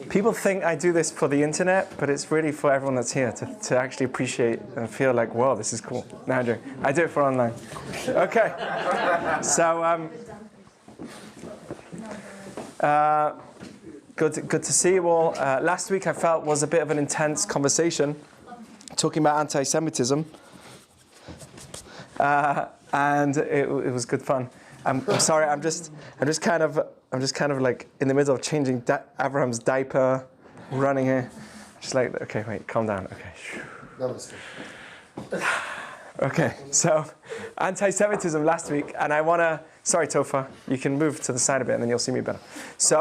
People think I do this for the internet, but it's really for everyone that's here to actually appreciate and feel like, whoa, this is cool. No, I do it for online. Okay. So, good to see you all. Last week I felt was a bit of an intense conversation, talking about anti-Semitism, and it was good fun. I'm sorry. I'm just kind of like in the middle of changing Abraham's diaper, running here. Just like, okay, wait, calm down. Okay. Okay. So, anti-Semitism last week, and I wanna. Sorry, Topher. You can move to the side a bit, and then you'll see me better. So,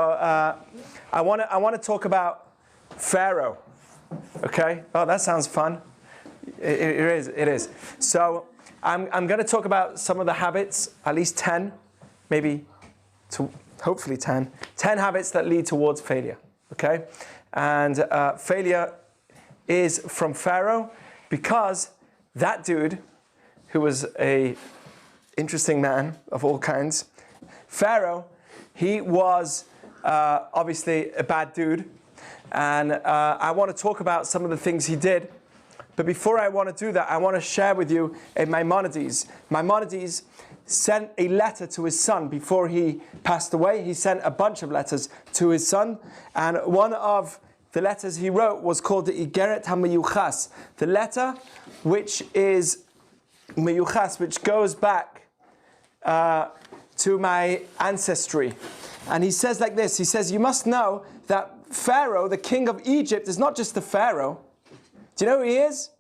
I wanna talk about Pharaoh. Okay. Oh, that sounds fun. It is. So. I'm going to talk about some of the habits, at least 10, maybe hopefully 10 habits that lead towards failure, okay? And failure is from Pharaoh because that dude, who was a interesting man of all kinds, Pharaoh, he was obviously a bad dude. And I want to talk about some of the things he did. But before I want to do that, I want to share with you a Maimonides. Maimonides sent a letter to his son before he passed away. He sent a bunch of letters to his son. And one of the letters he wrote was called the Igeret HaMeyuchas. The letter which is Meyuchas, which goes back to my ancestry. And he says like this. He says, you must know that Pharaoh, the king of Egypt, is not just the Pharaoh. Do you know who he is?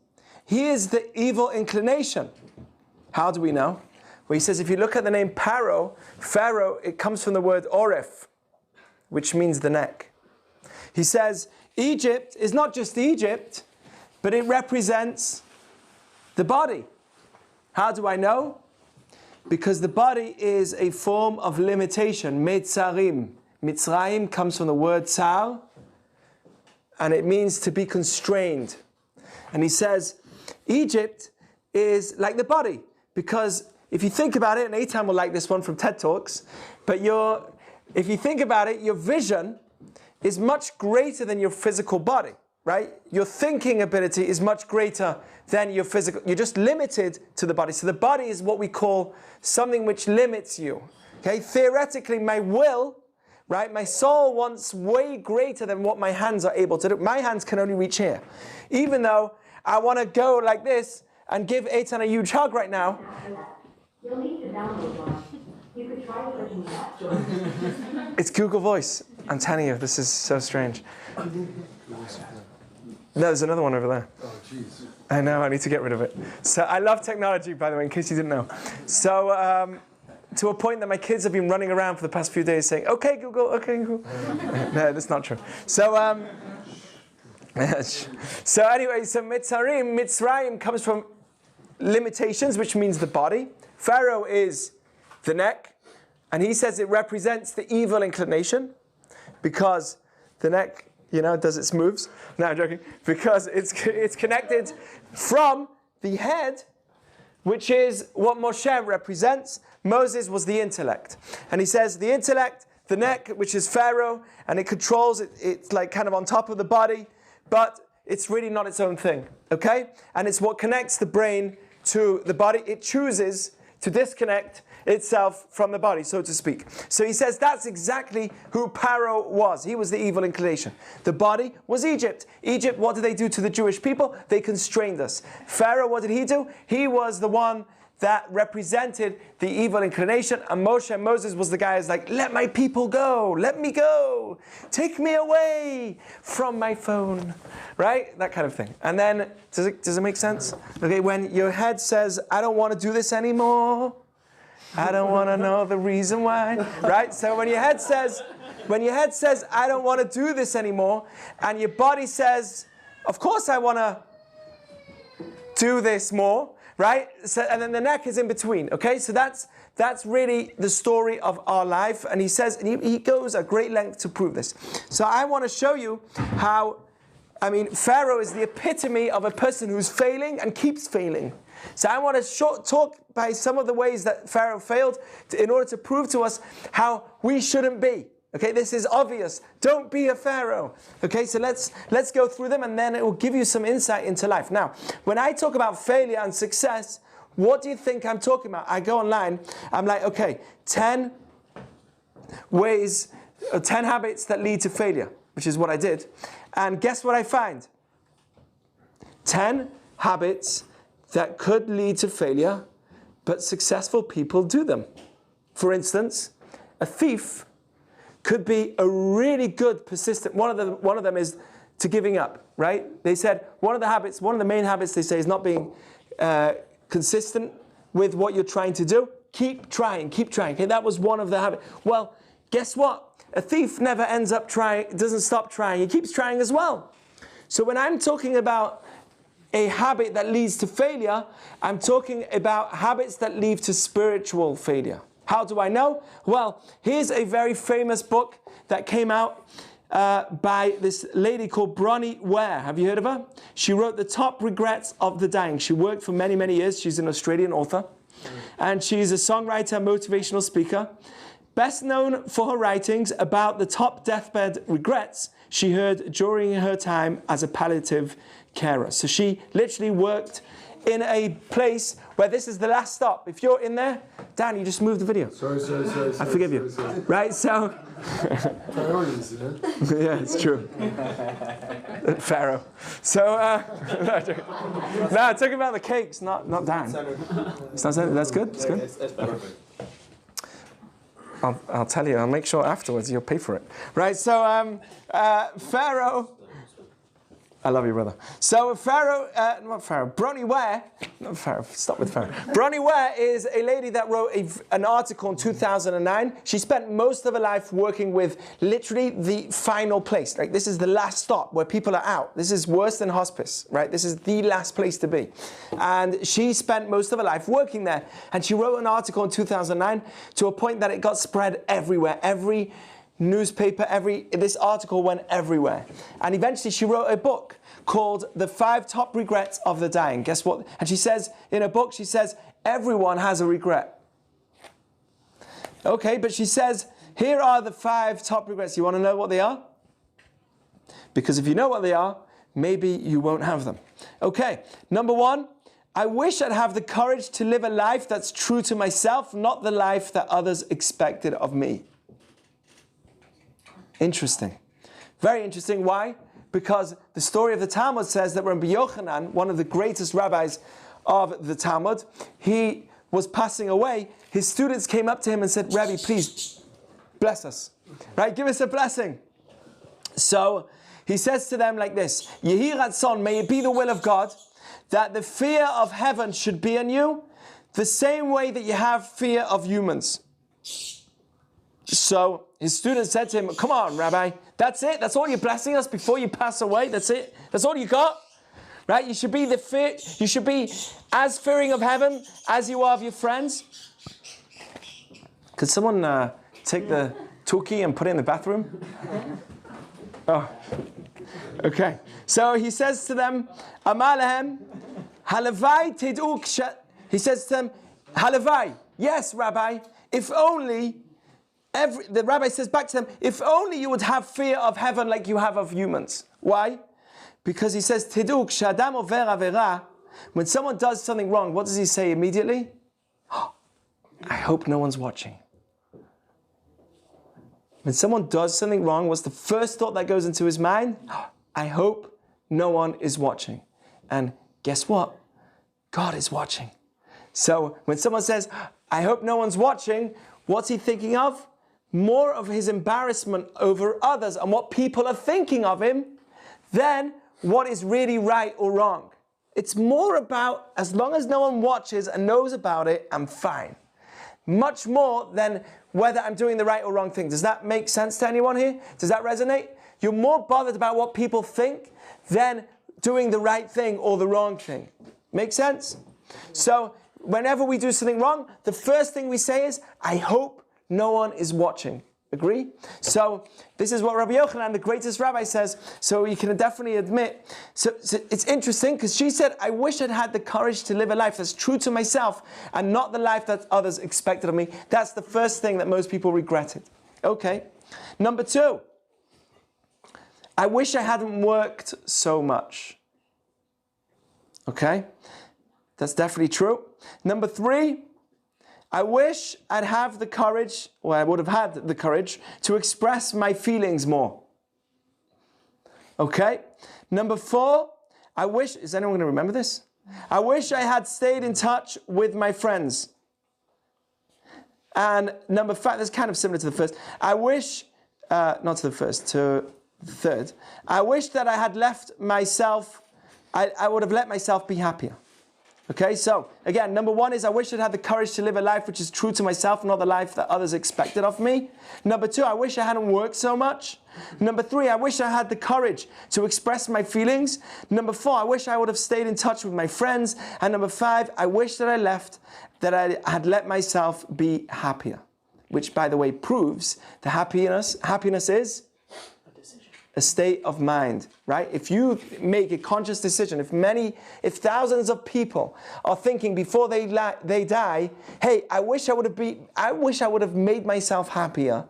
He is the evil inclination. How do we know? Well, he says if you look at the name Pharaoh, it comes from the word oref, which means the neck. He says Egypt is not just Egypt, but it represents the body. How do I know? Because the body is a form of limitation, Mitzarim. Mitzrayim comes from the word tsar, and it means to be constrained. And he says, Egypt is like the body, because if you think about it, and Eitan will like this one from TED Talks, but if you think about it, your vision is much greater than your physical body, right? Your thinking ability is much greater than your physical. You're just limited to the body. So the body is what we call something which limits you. Okay, theoretically, my will, right? My soul wants way greater than what my hands are able to do. My hands can only reach here. Even though I want to go like this and give Eitan a huge hug right now. You'll need to download one. You could try searching that. It's Google Voice. I'm telling you, this is so strange. No, there's another one over there. Oh, jeez. I know, I need to get rid of it. So I love technology, by the way, in case you didn't know. So, to a point that my kids have been running around for the past few days saying, okay, Google, okay, Google. No, that's not true. So, so anyway, so Mitzrayim comes from limitations, which means the body. Pharaoh is the neck, and he says it represents the evil inclination, because the neck, does its moves. No, I'm joking. Because it's connected from the head, which is what Moshe represents. Moses was the intellect. And he says the intellect, the neck, which is Pharaoh, and it controls, it's like kind of on top of the body, but it's really not its own thing, okay? And it's what connects the brain to the body. It chooses to disconnect itself from the body, so to speak. So he says that's exactly who Pharaoh was. He was the evil inclination. The body was Egypt. Egypt, what did they do to the Jewish people? They constrained us. Pharaoh, what did he do? He was the one that represented the evil inclination, and Moses was the guy who's like, let my people go, let me go, take me away from my phone, right? That kind of thing. And then, does it make sense? Okay, when your head says, I don't want to do this anymore, I don't want to know the reason why, right? So when your head says, I don't want to do this anymore, and your body says, of course I want to do this more, right? So, and then the neck is in between, okay? So that's really the story of our life. And he says, and he goes at great length to prove this. So I want to show you how, Pharaoh is the epitome of a person who's failing and keeps failing. So I want to talk by some of the ways that Pharaoh failed in order to prove to us how we shouldn't be, Okay, this is obvious. Don't be a Pharaoh. Okay, so let's go through them, and then it will give you some insight into life. Now, when I talk about failure and success, what do you think I'm talking about? I go online, I'm like, okay, 10 ways, 10 habits that lead to failure, which is what I did. And guess what I find? 10 habits that could lead to failure, but successful people do them. For instance, a thief could be a really good, persistent, one of them is to giving up, right? They said one of the main habits they say is not being consistent with what you're trying to do. Keep trying. Okay, that was one of the habits. Well, guess what? A thief never ends up trying, doesn't stop trying. He keeps trying as well. So when I'm talking about a habit that leads to failure, I'm talking about habits that lead to spiritual failure. How do I know? Well, here's a very famous book that came out by this lady called Bronnie Ware. Have you heard of her? She wrote The Top Regrets of the Dying. She worked for many, many years. She's an Australian author. And she's a songwriter, motivational speaker. Best known for her writings about the top deathbed regrets she heard during her time as a palliative carer. So she literally worked in a place where this is the last stop. If you're in there, Dan, you just moved the video. Sorry. I forgive you. Right, so... Priorities, you know? Yeah, it's true. Pharaoh. So, no, talking about the cakes, not Dan. It's not Saturday. That's good? It's good? It's perfect. I'll tell you, I'll make sure afterwards you'll pay for it. Right, so Pharaoh... I love you, brother. So Bronnie Ware, not Pharaoh, stop with Pharaoh. Bronnie Ware is a lady that wrote an article in 2009. She spent most of her life working with literally the final place. Like, this is the last stop where people are out. This is worse than hospice, right? This is the last place to be. And she spent most of her life working there. And she wrote an article in 2009 to a point that it got spread everywhere. Every newspaper, this article went everywhere. And eventually she wrote a book called The 5 Top Regrets of the Dying. Guess what? And she says, in her book, she says, everyone has a regret. Okay, but she says, here are the 5 top regrets. You want to know what they are? Because if you know what they are, maybe you won't have them. Okay, number 1, I wish I'd have the courage to live a life that's true to myself, not the life that others expected of me. Interesting. Very interesting. Why? Because the story of the Talmud says that Rabbi Yochanan, one of the greatest rabbis of the Talmud, he was passing away. His students came up to him and said, Rabbi, please bless us. Right? Give us a blessing. So he says to them like this, Yehi Ratzon, may it be the will of God that the fear of heaven should be in you the same way that you have fear of humans. So his students said to him, come on, Rabbi, that's it? That's all you're blessing us before you pass away? That's it? That's all you got? Right? You should be as fearing of heaven as you are of your friends. Could someone take the toolkey and put it in the bathroom? Oh, okay. So he says to them, Amalehem, halavai tid'u. He says to them, halavai, yes, Rabbi, if only... the rabbi says back to them, if only you would have fear of heaven like you have of humans. Why? Because he says, Tiduk, shadam over avera. When someone does something wrong, what does he say immediately? Oh, I hope no one's watching. When someone does something wrong, what's the first thought that goes into his mind? Oh, I hope no one is watching. And guess what? God is watching. So when someone says, I hope no one's watching, what's he thinking of? More of his embarrassment over others and what people are thinking of him than what is really right or wrong. It's more about, as long as no one watches and knows about it, I'm fine. Much more than whether I'm doing the right or wrong thing. Does that make sense to anyone here? Does that resonate? You're more bothered about what people think than doing the right thing or the wrong thing. Make sense? So whenever we do something wrong, the first thing we say is, I hope no one is watching. Agree? So this is what Rabbi Yochanan, the greatest rabbi, says. So you can definitely admit. So it's interesting because she said, I wish I'd had the courage to live a life that's true to myself and not the life that others expected of me. That's the first thing that most people regretted. Okay, Number 2, I wish I hadn't worked so much. Okay? That's definitely true. Number 3, I wish I'd have the courage, or I would have had the courage to express my feelings more. Okay? Number 4, I wish, is anyone going to remember this? I wish I had stayed in touch with my friends. And number 5, that's kind of similar to the first. I wish, not to the first, to the third. I wish that I had left myself, I would have let myself be happier. Okay, so again, number 1 is I wish I'd had the courage to live a life which is true to myself, not the life that others expected of me. Number 2, I wish I hadn't worked so much. Number 3, I wish I had the courage to express my feelings. Number 4, I wish I would have stayed in touch with my friends. And number 5, I wish that I had let myself be happier. Which, by the way, proves that happiness is a state of mind, right? If you make a conscious decision, if thousands of people are thinking before they die, hey, I wish I would have made myself happier.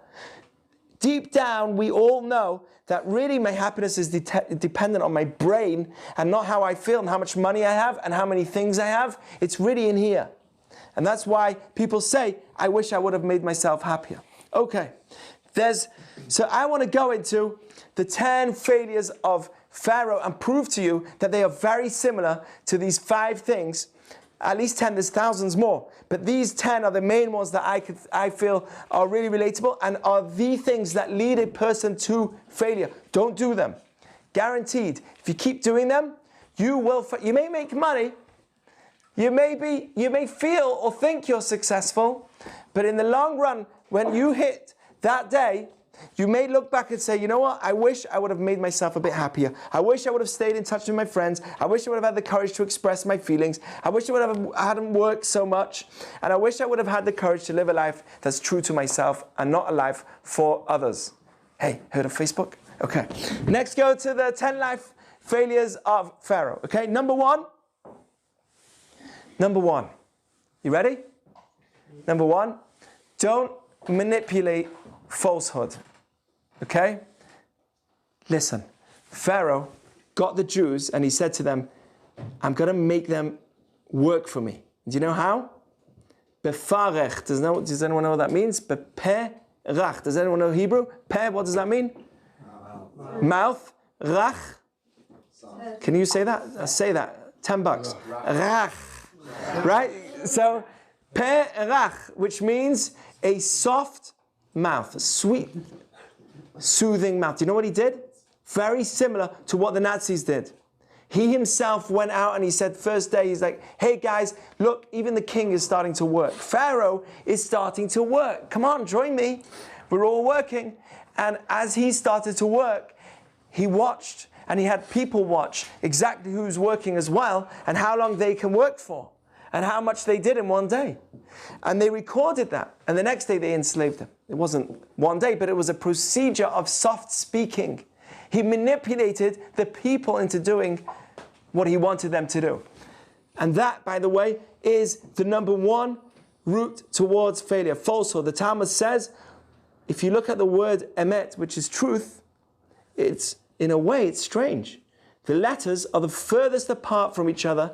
Deep down, we all know that really my happiness is dependent on my brain and not how I feel and how much money I have and how many things I have. It's really in here. And that's why people say, I wish I would have made myself happier. Okay, so I want to go into the 10 failures of Pharaoh and prove to you that they are very similar to these 5 things. At least 10, there's thousands more. But these 10 are the main ones that I feel are really relatable and are the things that lead a person to failure. Don't do them. Guaranteed. If you keep doing them, you may make money. You may feel or think you're successful, but in the long run, when you hit that day, you may look back and say, you know what, I wish I would have made myself a bit happier. I wish I would have stayed in touch with my friends. I wish I would have had the courage to express my feelings. I wish I hadn't worked so much. And I wish I would have had the courage to live a life that's true to myself and not a life for others. Hey, heard of Facebook? Okay. Next, go to the 10 life failures of Pharaoh. Okay, number one. You ready? Number 1, don't manipulate falsehood. Okay? Listen, Pharaoh got the Jews and he said to them, I'm going to make them work for me. Do you know how? Befarech. Does anyone know what that means? Beperach. Does anyone know Hebrew? Pe, what does that mean? Mouth. Rach. Can you say that? Say that. $10. Rach. Right? So, perach, which means a soft mouth, a sweet, soothing mouth. Do you know what he did? Very similar to what the Nazis did. He himself went out and he said, first day, he's like, hey guys, look, even the king is starting to work. Pharaoh is starting to work. Come on, join me. We're all working. And as he started to work, he watched and he had people watch exactly who's working as well and how long they can work for and how much they did in one day. And they recorded that. And the next day they enslaved them. It wasn't one day, but it was a procedure of soft speaking. He manipulated the people into doing what he wanted them to do. And that, by the way, is the number 1 route towards failure. Falsehood. The Talmud says, if you look at the word emet, which is truth, it's, in a way, it's strange. The letters are the furthest apart from each other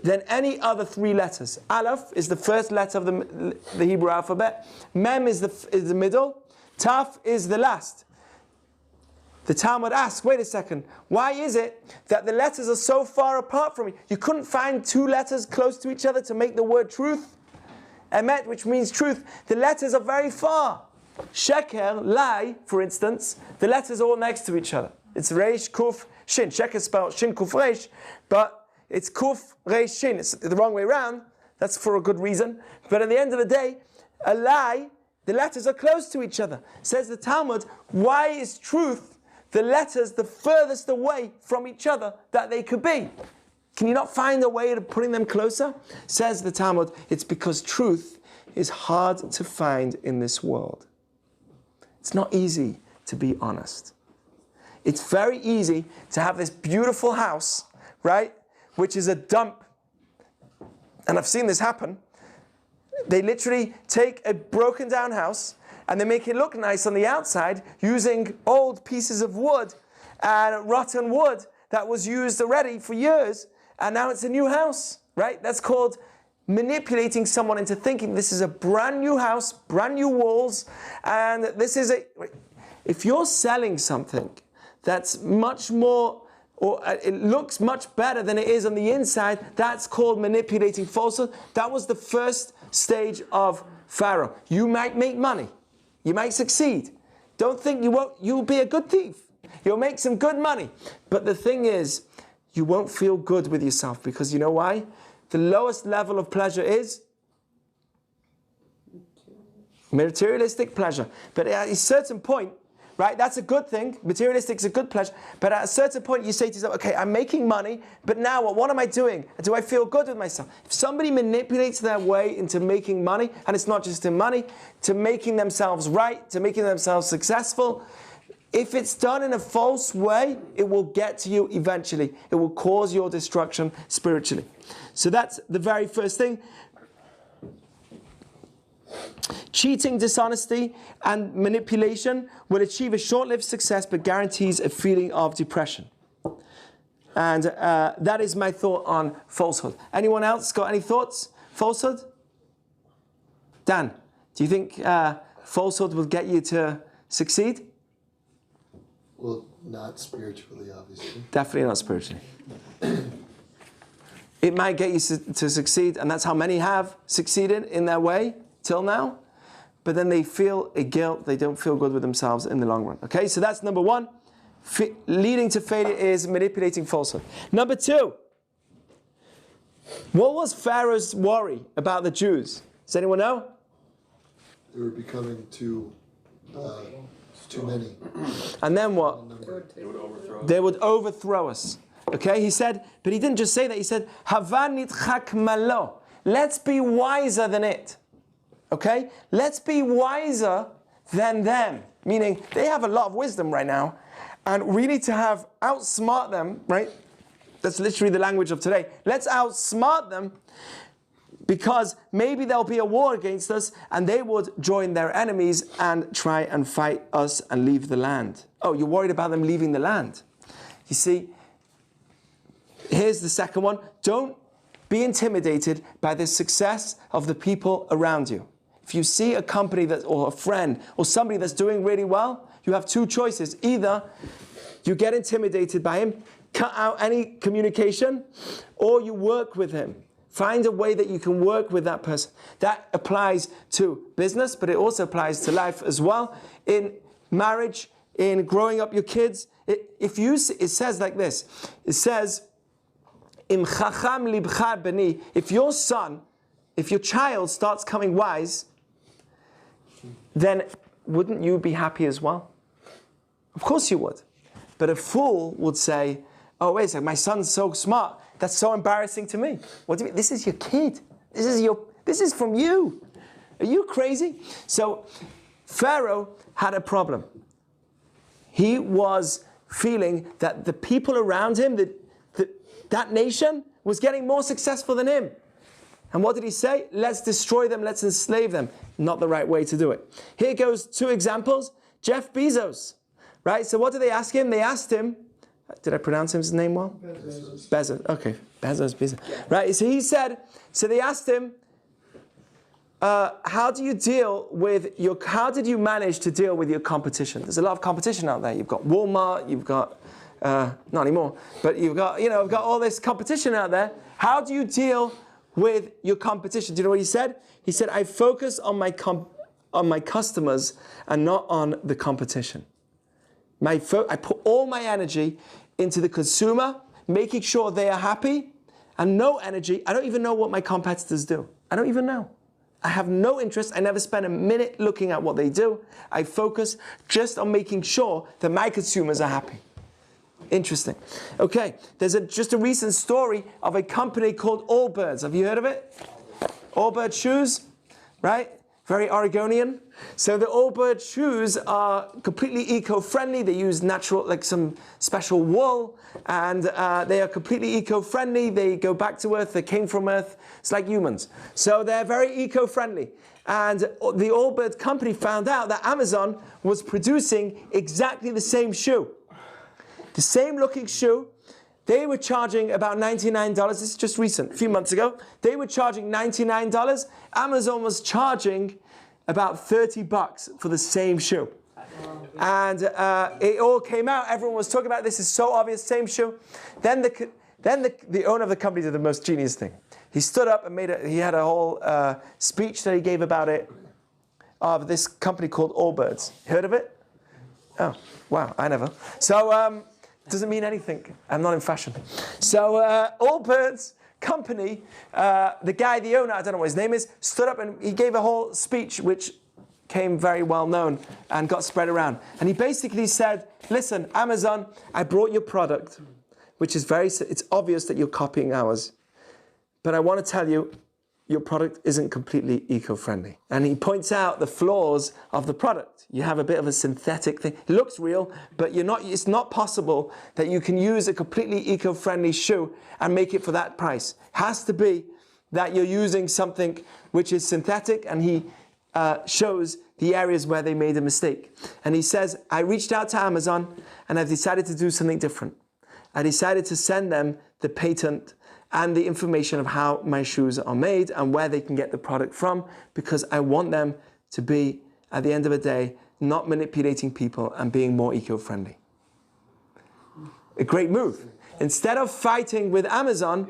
than any other 3 letters. Aleph is the first letter of the Hebrew alphabet. Mem is the middle. Taf is the last. The Talmud asks, wait a second, why is it that the letters are so far apart from you? You couldn't find 2 letters close to each other to make the word truth? Emet, which means truth. The letters are very far. Sheker, lie, for instance, the letters are all next to each other. It's Reish, Kuf, Shin. Sheker spelled Shin, Kuf, Reish, but it's Kuf, Reish, Shin. It's the wrong way around. That's for a good reason. But at the end of the day, a lie, the letters are close to each other. Says the Talmud, why is truth the letters the furthest away from each other that they could be? Can you not find a way of putting them closer? Says the Talmud, it's because truth is hard to find in this world. It's not easy to be honest. It's very easy to have this beautiful house, right, which is a dump. And I've seen this happen. They literally take a broken down house and they make it look nice on the outside using old pieces of wood and rotten wood that was used already for years, and now it's a new house, right? That's called manipulating someone into thinking this is a brand new house, brand new walls, and this is a... If you're selling something that's much more, or it looks much better than it is on the inside, that's called manipulating falsehood. That was the first stage of Pharaoh. You might make money. You might succeed. Don't think you won't. You'll be a good thief. You'll make some good money. But the thing is, you won't feel good with yourself, because you know why? The lowest level of pleasure is materialistic pleasure. But at a certain point, right, that's a good thing. Materialistic is a good pleasure. But at a certain point, you say to yourself, okay, I'm making money, but now what am I doing? Do I feel good with myself? If somebody manipulates their way into making money, and it's not just in money, to making themselves right, to making themselves successful, if it's done in a false way, it will get to you eventually. It will cause your destruction spiritually. So that's the very first thing. Cheating, dishonesty, and manipulation will achieve a short-lived success but guarantees a feeling of depression. And that is my thought on falsehood. Anyone else got any thoughts? Falsehood? Dan, do you think falsehood will get you to succeed? Well, not spiritually, obviously. Definitely not spiritually. It might get you to succeed, and that's how many have succeeded in their way till now. But then they feel a guilt, they don't feel good with themselves in the long run. Okay, so that's number one. Leading to failure is manipulating falsehood. Number two, what was Pharaoh's worry about the Jews? Does anyone know? They were becoming too many. And then what? They would overthrow us. Okay, he said, but he didn't just say that, he said, Hava nitchak malo. Let's be wiser than it. Okay? Let's be wiser than them. Meaning, they have a lot of wisdom right now, and we need to outsmart them, right? That's literally the language of today. Let's outsmart them, because maybe there'll be a war against us, and they would join their enemies and try and fight us and leave the land. Oh, you're worried about them leaving the land. You see, here's the second one. Don't be intimidated by the success of the people around you. If you see a company or a friend or somebody that's doing really well, you have two choices. Either you get intimidated by him, cut out any communication, or you work with him. Find a way that you can work with that person. That applies to business, but it also applies to life as well. In marriage, in growing up your kids, it says like this. It says, Im chacham libcha beni, if your child starts coming wise, then wouldn't you be happy as well? Of course you would. But a fool would say, oh, wait a second, my son's so smart, that's so embarrassing to me. What do you mean? This is your kid. This is from you. Are you crazy? So Pharaoh had a problem. He was feeling that the people around him, that nation was getting more successful than him. And what did he say? Let's destroy them, let's enslave them. Not the right way to do it. Here goes two examples. Jeff Bezos, right? So what did they ask him? They asked him, did I pronounce his name well? Bezos. Okay, Bezos. Right, so they asked him, how did you manage to deal with your competition? There's a lot of competition out there. You've got Walmart, you've got, not anymore, but you've got all this competition out there. How do you deal with your competition? Do you know what he said? He said, I focus on my customers and not on the competition. I put all my energy into the consumer, making sure they are happy, and no energy. I don't even know what my competitors do. I don't even know. I have no interest. I never spend a minute looking at what they do. I focus just on making sure that my consumers are happy. Interesting. Okay, there's just a recent story of a company called Allbirds. Have you heard of it? Allbirds shoes, right? Very Oregonian. So the Allbirds shoes are completely eco-friendly. They use natural, like some special wool, and they are completely eco-friendly. They go back to Earth. They came from Earth. It's like humans. So they're very eco-friendly. And the Allbirds company found out that Amazon was producing exactly the same shoe. The same looking shoe. They were charging about $99. This is just recent, a few months ago. They were charging $99. Amazon was charging about $30 for the same shoe. And it all came out. Everyone was talking about this. Is so obvious, same shoe. Then the owner of the company did the most genius thing. He stood up and he had a whole speech that he gave about it, of this company called Allbirds. Heard of it? Oh, wow, I never. So, doesn't mean anything. I'm not in fashion. So, Allbirds company, the guy, the owner, I don't know what his name is, stood up and he gave a whole speech which came very well known and got spread around. And he basically said, listen, Amazon, I brought your product, which is it's obvious that you're copying ours. But I want to tell you, your product isn't completely eco-friendly. And he points out the flaws of the product. You have a bit of a synthetic thing. It looks real, but it's not possible that you can use a completely eco-friendly shoe and make it for that price. It has to be that you're using something which is synthetic, and he shows the areas where they made a mistake. And he says, I reached out to Amazon and I've decided to do something different. I decided to send them the patent and the information of how my shoes are made and where they can get the product from, because I want them to be, at the end of the day, not manipulating people and being more eco-friendly. A great move. Instead of fighting with Amazon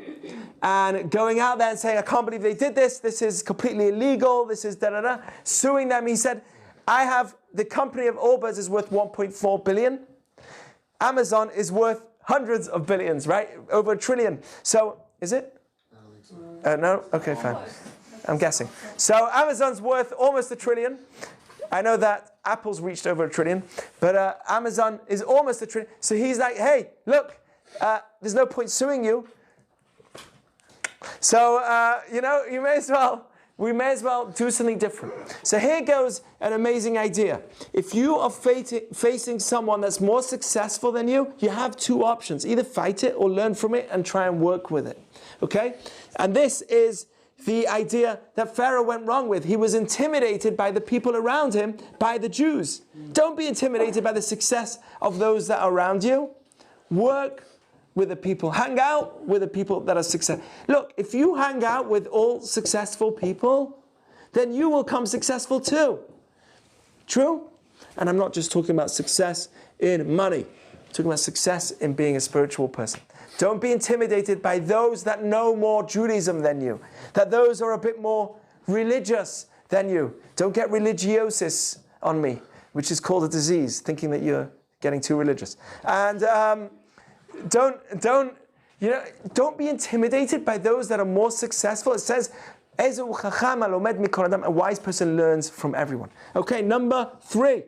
and going out there and saying, I can't believe they did this is completely illegal, this is da-da-da, suing them, he said, the company of Allbirds is worth 1.4 billion. Amazon is worth hundreds of billions, right? Over $1 trillion. So, is it? I don't think so. No? Okay, fine. I'm guessing. So Amazon's worth almost $1 trillion. I know that Apple's reached over $1 trillion, but Amazon is almost $1 trillion. So he's like, hey, look, there's no point suing you. So, we may as well do something different. So here goes an amazing idea. If you are facing someone that's more successful than you, you have two options. Either fight it or learn from it and try and work with it. Okay? And this is the idea that Pharaoh went wrong with. He was intimidated by the people around him, by the Jews. Don't be intimidated by the success of those that are around you. Work with the people. Hang out with the people that are successful. Look, if you hang out with all successful people, then you will become successful too. True? And I'm not just talking about success in money. I'm talking about success in being a spiritual person. Don't be intimidated by those that know more Judaism than you, that those are a bit more religious than you. Don't get religiosis on me, which is called a disease, thinking that you're getting too religious. And don't be intimidated by those that are more successful. It says, a wise person learns from everyone. Okay, number 3.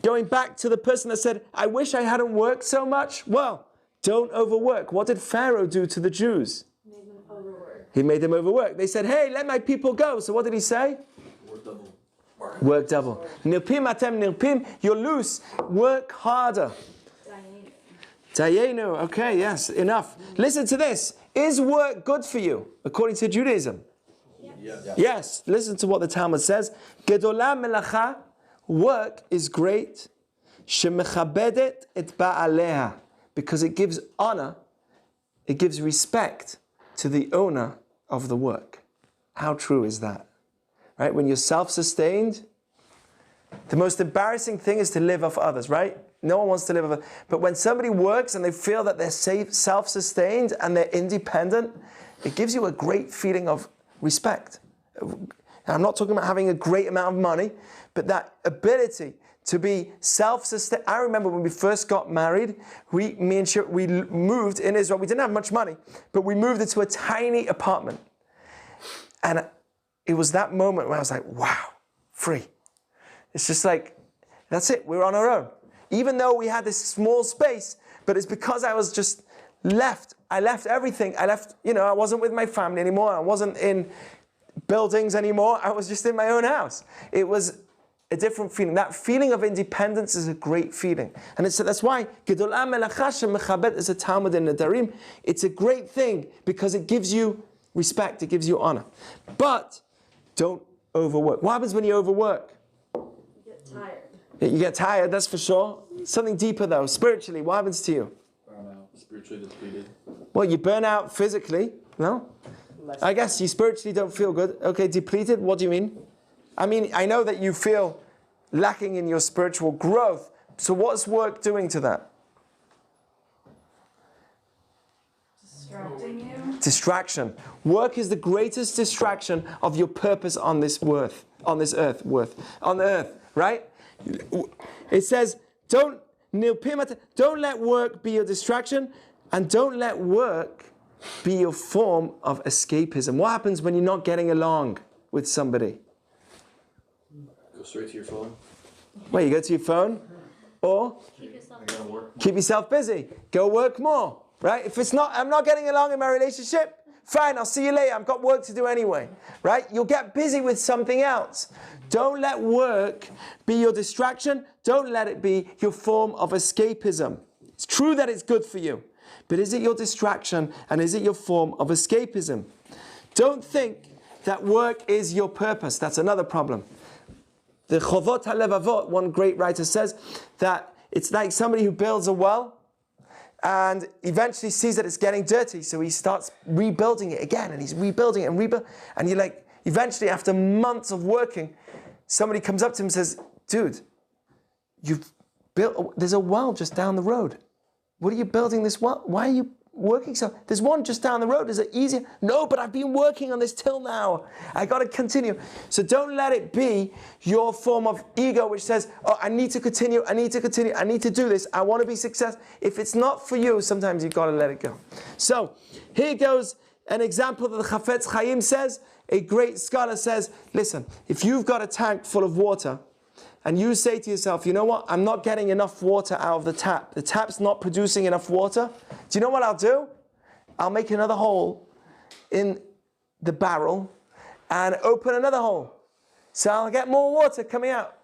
Going back to the person that said, I wish I hadn't worked so much. Well, don't overwork. What did Pharaoh do to the Jews? Made them overwork. He made them overwork. They said, hey, let my people go. So what did he say? Work double. Work double. Nilpim atem nilpim. You're loose. Work harder. Dayenu. Okay, yes, enough. Listen to this. Is work good for you, according to Judaism? Yes. Listen to what the Talmud says. Gedolah melacha. Work is great. Shemechabedet et ba'aleha. Because it gives honor, it gives respect to the owner of the work. How true is that? Right? When you're self-sustained, the most embarrassing thing is to live off others, right? No one wants to live off others. But when somebody works and they feel that they're self-sustained and they're independent, it gives you a great feeling of respect. And I'm not talking about having a great amount of money, but that ability to be self-sustained. I remember when we first got married, we moved in Israel. We didn't have much money, but we moved into a tiny apartment. And it was that moment where I was like, wow, free. It's just like, that's it, we're on our own. Even though we had this small space, but it's because I was just left. I left everything. I wasn't with my family anymore. I wasn't in buildings anymore. I was just in my own house. It was a different feeling. That feeling of independence is a great feeling. And that's why Gedolah melacha shemechabed is a Talmud in Nedarim. It's a great thing because it gives you respect, it gives you honor. But don't overwork. What happens when you overwork? You get tired. You get tired, that's for sure. Something deeper though, spiritually, what happens to you? Burn out, spiritually depleted. Well, you burn out physically, no? I guess you spiritually don't feel good. Okay, depleted, what do you mean? I mean, I know that you feel lacking in your spiritual growth. So what's work doing to that? Distracting you. Distraction. Work is the greatest distraction of your purpose on the earth, right? It says, don't let work be your distraction, and don't let work be your form of escapism. What happens when you're not getting along with somebody? Go straight to your phone. Well, you go to your phone, or keep yourself busy. Go work more, right? If I'm not getting along in my relationship, fine, I'll see you later. I've got work to do anyway, right? You'll get busy with something else. Don't let work be your distraction. Don't let it be your form of escapism. It's true that it's good for you, but is it your distraction and is it your form of escapism? Don't think that work is your purpose. That's another problem. The Chovot HaLevavot, one great writer, says that it's like somebody who builds a well and eventually sees that it's getting dirty, so he starts rebuilding it again, and he's rebuilding it and rebuilding. And you're like, eventually, after months of working, somebody comes up to him and says, dude, there's a well just down the road. What are you building this well? Why are you working so? There's one just down the road. Is it easier? No, but I've been working on this till now. I got to continue. So don't let it be your form of ego which says, oh, I need to continue, I need to continue, I need to do this, I want to be successful. If it's not for you, sometimes you've got to let it go. So here goes an example that the Chafetz Chaim says. A great scholar says, listen, if you've got a tank full of water, and you say to yourself, you know what, I'm not getting enough water out of the tap. The tap's not producing enough water. Do you know what I'll do? I'll make another hole in the barrel and open another hole. So I'll get more water coming out.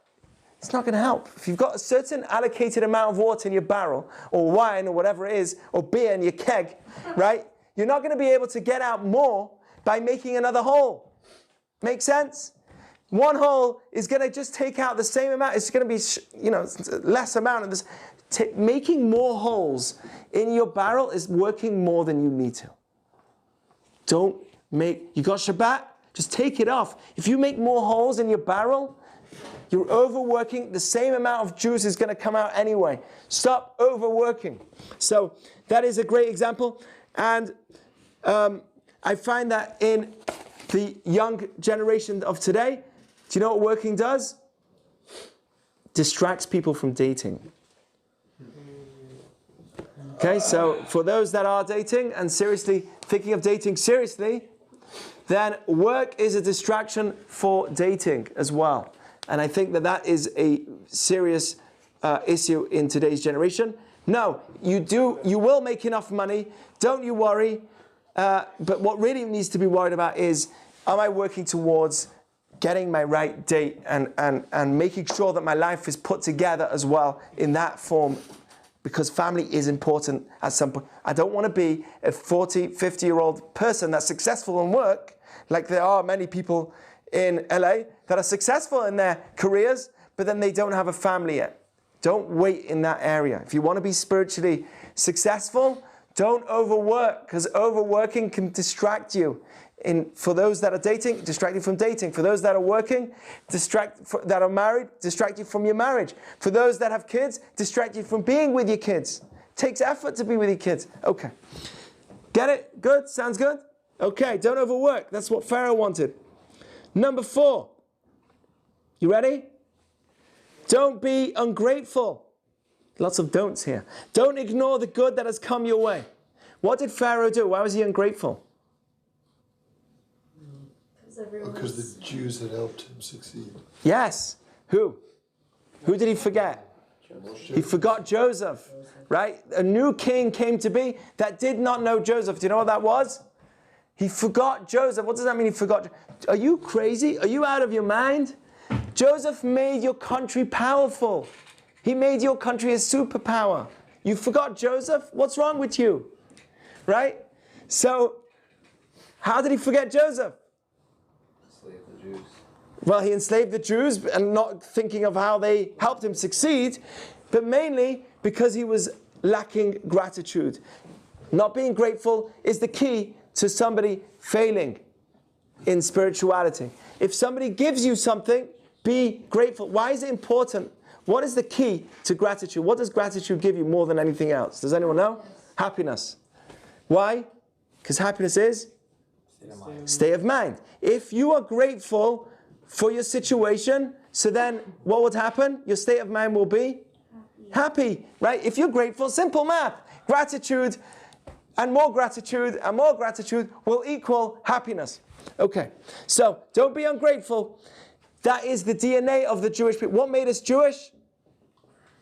It's not going to help. If you've got a certain allocated amount of water in your barrel, or wine, or whatever it is, or beer in your keg, right? You're not going to be able to get out more by making another hole. Make sense? One hole is going to just take out the same amount. It's going to be, less amount of this. Making more holes in your barrel is working more than you need to. You got Shabbat? Just take it off. If you make more holes in your barrel, you're overworking. The same amount of juice is going to come out anyway. Stop overworking. So that is a great example. And I find that in the young generation of today, do you know what working does? Distracts people from dating. Okay, so for those that are dating and seriously thinking of dating seriously, then work is a distraction for dating as well. And I think that is a serious issue in today's generation. No, you will make enough money, don't you worry. But what really needs to be worried about is, am I working towards getting my right date and making sure that my life is put together as well in that form, because family is important at some point. I don't want to be a 40, 50-year-old person that's successful in work, like there are many people in LA that are successful in their careers, but then they don't have a family yet. Don't wait in that area. If you want to be spiritually successful, don't overwork, because overworking can distract you. For those that are dating, distract you from dating. For those that are working, that are married, distract you from your marriage. For those that have kids, distract you from being with your kids. It takes effort to be with your kids. Okay. Get it? Good? Sounds good? Okay, don't overwork. That's what Pharaoh wanted. Number 4. You ready? Don't be ungrateful. Lots of don'ts here. Don't ignore the good that has come your way. What did Pharaoh do? Why was he ungrateful? Because the Jews had helped him succeed. Yes. Who? Who did he forget? He forgot Joseph, right? A new king came to be that did not know Joseph. Do you know what that was? He forgot Joseph. What does that mean, he forgot? Are you crazy? Are you out of your mind? Joseph made your country powerful. He made your country a superpower. You forgot Joseph? What's wrong with you? Right? So, how did he forget Joseph? Well, he enslaved the Jews and not thinking of how they helped him succeed, but mainly because he was lacking gratitude. Not being grateful is the key to somebody failing in spirituality. If somebody gives you something, be grateful. Why is it important? What is the key to gratitude? What does gratitude give you more than anything else? Does anyone know? Happiness. Why? Because happiness is state of mind. If you are grateful for your situation, so then what would happen? Your state of mind will be happy, right? If you're grateful, simple math. Gratitude and more gratitude and more gratitude will equal happiness. Okay, so don't be ungrateful. That is the DNA of the Jewish people. What made us Jewish?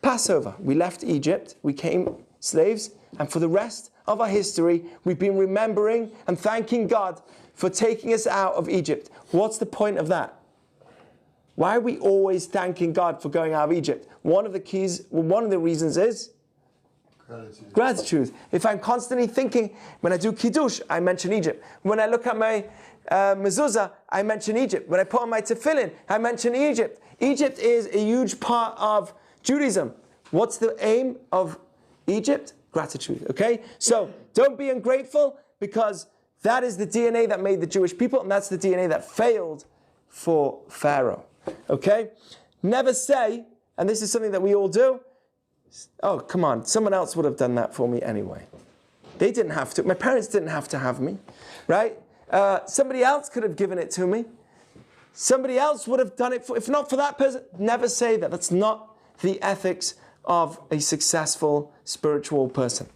Passover. We left Egypt, we came slaves, and for the rest of our history, we've been remembering and thanking God for taking us out of Egypt. What's the point of that? Why are we always thanking God for going out of Egypt? One of the reasons is gratitude. If I'm constantly thinking, when I do Kiddush, I mention Egypt. When I look at my mezuzah, I mention Egypt. When I put on my tefillin, I mention Egypt. Egypt is a huge part of Judaism. What's the aim of Egypt? Gratitude, okay? So don't be ungrateful, because that is the DNA that made the Jewish people, and that's the DNA that failed for Pharaoh, okay? Never say, and this is something that we all do, oh, come on, someone else would have done that for me anyway. They didn't have to. My parents didn't have to have me, right? Somebody else could have given it to me. Somebody else would have done it for, if not for that person. Never say that. That's not the ethics of a successful spiritual person.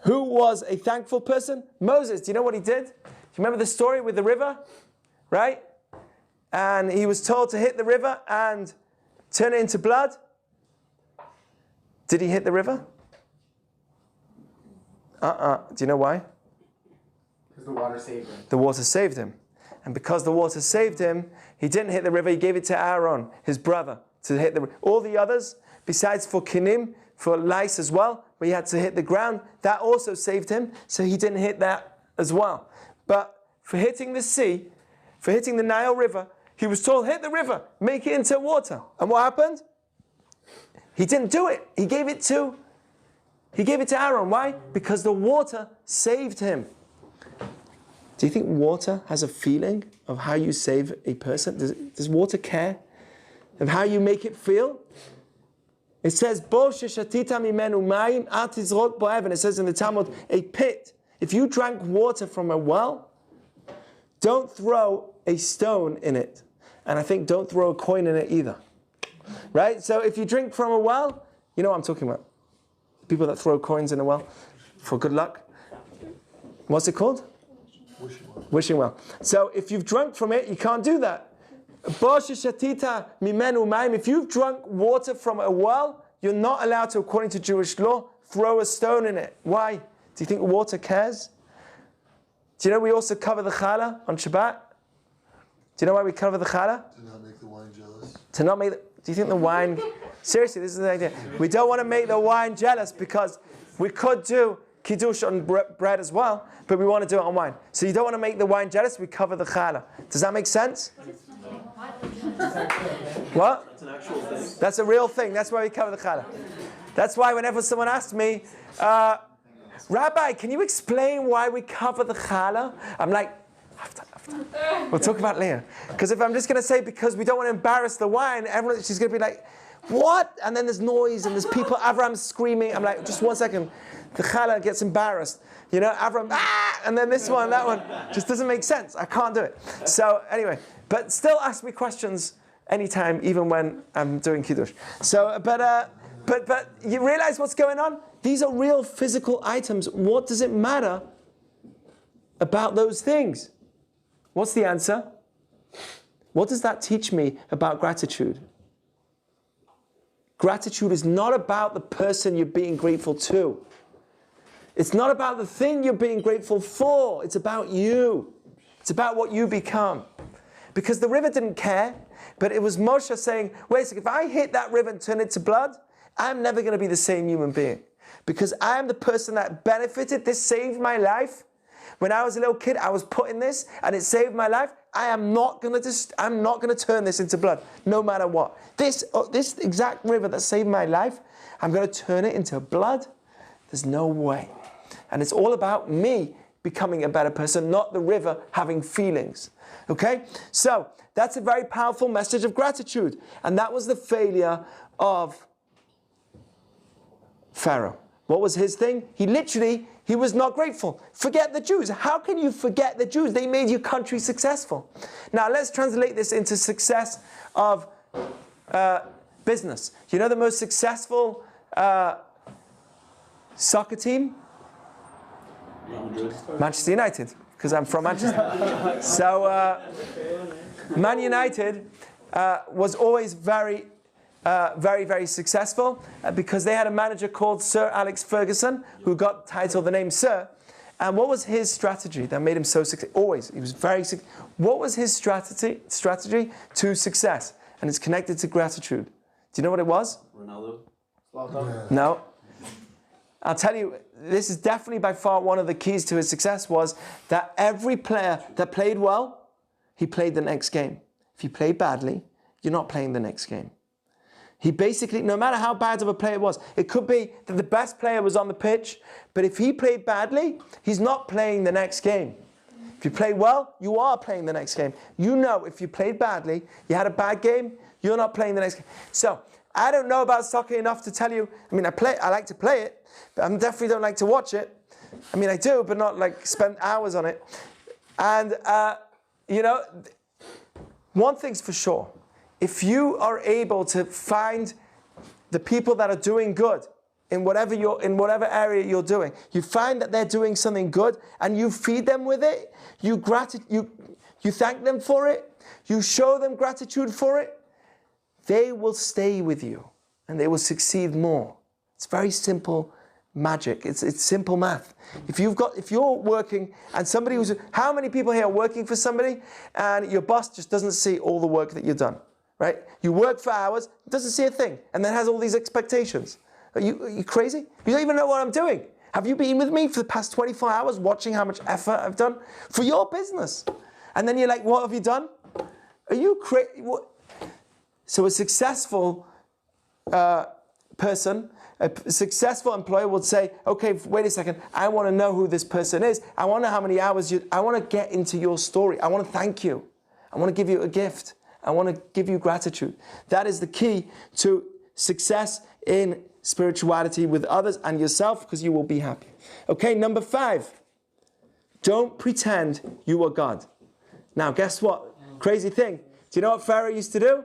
Who was a thankful person? Moses. Do you know what he did? Do you remember the story with the river? Right? And he was told to hit the river and turn it into blood. Did he hit the river? Do you know why? Because the water saved him. The water saved him. And because the water saved him, he didn't hit the river, he gave it to Aaron, his brother, to hit the river. All the others, besides for Kinim, for lice as well, where he had to hit the ground, that also saved him, so he didn't hit that as well. But for hitting the sea, for hitting the Nile River, he was told, hit the river, make it into water. And what happened? He didn't do it. He gave it to Aaron. Why? Because the water saved him. Do you think water has a feeling of how you save a person? Does water care of how you make it feel? It says, Bo sheshatita mimenu mayim al tizrok bo even. It says in the Talmud, a pit. If you drank water from a well, don't throw a stone in it. And I think don't throw a coin in it either. Right? So if you drink from a well, you know what I'm talking about. People that throw coins in a well for good luck. What's it called? Wishing well. So if you've drunk from it, you can't do that. If you've drunk water from a well, you're not allowed to, according to Jewish law, throw a stone in it. Why? Do you think water cares? Do you know we also cover the challah on Shabbat? Do you know why we cover the challah? To not make the wine jealous. To not make the, do you think the wine, seriously, this is the idea. We don't want to make the wine jealous, because we could do kiddush on bread as well, but we want to do it on wine. So you don't want to make the wine jealous, we cover the challah. Does that make sense? What? That's an actual thing. That's a real thing. That's why we cover the challah. That's why whenever someone asks me, Rabbi, can you explain why we cover the challah? I'm like, after. We'll talk about it later. Because if I'm just going to say because we don't want to embarrass the wine, she's going to be like, what? And then there's noise and there's people, Avram's screaming. I'm like, just 1 second. The challah gets embarrassed. You know, Avram, and then this one, that one. Just doesn't make sense. I can't do it. So anyway, but still ask me questions anytime, even when I'm doing Kiddush. So, but you realize what's going on? These are real physical items. What does it matter about those things? What's the answer? What does that teach me about gratitude? Gratitude is not about the person you're being grateful to. It's not about the thing you're being grateful for. It's about you. It's about what you become. Because the river didn't care, but it was Moshe saying, wait a second, if I hit that river and turn it to blood, I'm never going to be the same human being. Because I am the person that benefited, this saved my life. When I was a little kid, I was put in this and it saved my life. I'm not gonna turn this into blood, no matter what. This exact river that saved my life, I'm gonna turn it into blood? There's no way. And it's all about me becoming a better person, not the river having feelings. Okay? So that's a very powerful message of gratitude. And that was the failure of Pharaoh. What was his thing? He was not grateful. Forget the Jews. How can you forget the Jews? They made your country successful. Now let's translate this into success of business. You know the most successful soccer team? Manchester United, because I'm from Manchester. So Man United was always very, very successful because they had a manager called Sir Alex Ferguson who got titled the name Sir. And what was his strategy that made him so successful? Always, he was very successful. What was his strategy to success? And it's connected to gratitude. Do you know what it was? Ronaldo? No. I'll tell you, this is definitely by far one of the keys to his success was that every player that played well, he played the next game. If you play badly, you're not playing the next game. He basically, no matter how bad of a player it was, it could be that the best player was on the pitch, but if he played badly, he's not playing the next game. If you play well, you are playing the next game. You know if you played badly, you had a bad game, you're not playing the next game. So, I don't know about soccer enough to tell you, I mean, I like to play it, but I definitely don't like to watch it. I mean, I do, but not like spend hours on it. And, you know, one thing's for sure. If you are able to find the people that are doing good in whatever area you're doing, you find that they're doing something good and you feed them with it, you thank them for it, you show them gratitude for it, they will stay with you and they will succeed more. It's very simple magic. It's simple math. If you're working and how many people here are working for somebody and your boss just doesn't see all the work that you've done, right? You work for hours, doesn't see a thing, and then has all these expectations. Are you crazy? You don't even know what I'm doing. Have you been with me for the past 24 hours watching how much effort I've done for your business? And then you're like, what have you done? Are you crazy? So a successful person, a successful employer will say, okay, wait a second, I want to know who this person is. I want to know how many hours I want to get into your story. I want to thank you. I want to give you a gift. I want to give you gratitude. That is the key to success in spirituality with others and yourself, because you will be happy. Okay, number 5. Don't pretend you are God. Now, guess what? Crazy thing. Do you know what Pharaoh used to do?